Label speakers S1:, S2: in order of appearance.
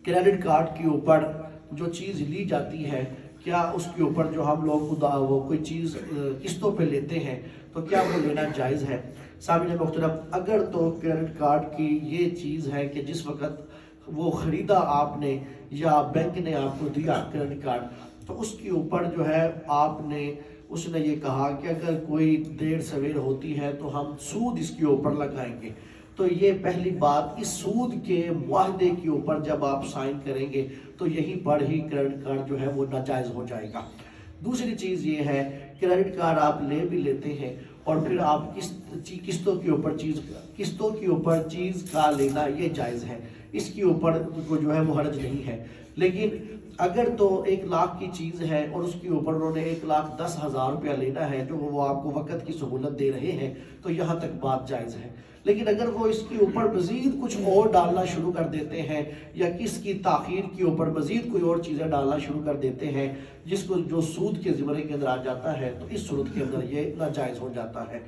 S1: Credit card کے اوپر جو چیز لی جاتی ہے، کیا اس کے اوپر جو ہم لوگ وہ کوئی چیز قسطوں پہ لیتے ہیں تو کیا وہ لینا جائز ہے؟ سامعین محترم، اگر تو کریڈٹ کارڈ کی یہ چیز ہے کہ جس وقت وہ خریدا آپ نے یا بینک نے آپ کو دیا کریڈٹ کارڈ، تو اس کے اوپر جو ہے اس نے یہ کہا کہ اگر کوئی دیر سویر ہوتی ہے تو ہم سود اس کے اوپر لگائیں گے، تو یہ پہلی بات، اس سود کے معاہدے کے اوپر جب آپ سائن کریں گے تو یہیں پر ہی کریڈٹ کارڈ جو ہے وہ ناجائز ہو جائے گا۔ دوسری چیز یہ ہے، کریڈٹ کارڈ آپ لے بھی لیتے ہیں اور پھر آپ قسطوں کے اوپر چیز کا لینا یہ جائز ہے، اس کے اوپر جو ہے وہ حرج نہیں ہے۔ لیکن اگر تو 1,00,000 کی چیز ہے اور اس کے اوپر انہوں نے 1,10,000 روپیہ لینا ہے جو وہ آپ کو وقت کی سہولت دے رہے ہیں، تو یہاں تک بات جائز ہے۔ لیکن اگر وہ اس کے اوپر مزید کچھ اور ڈالنا شروع کر دیتے ہیں یا کس کی تاخیر کے اوپر مزید کوئی اور چیزیں ڈالنا شروع کر دیتے ہیں جس کو جو سود کے زمرے کے اندر آ جاتا ہے، تو اس صورت کے اندر یہ ناجائز ہو جاتا ہے۔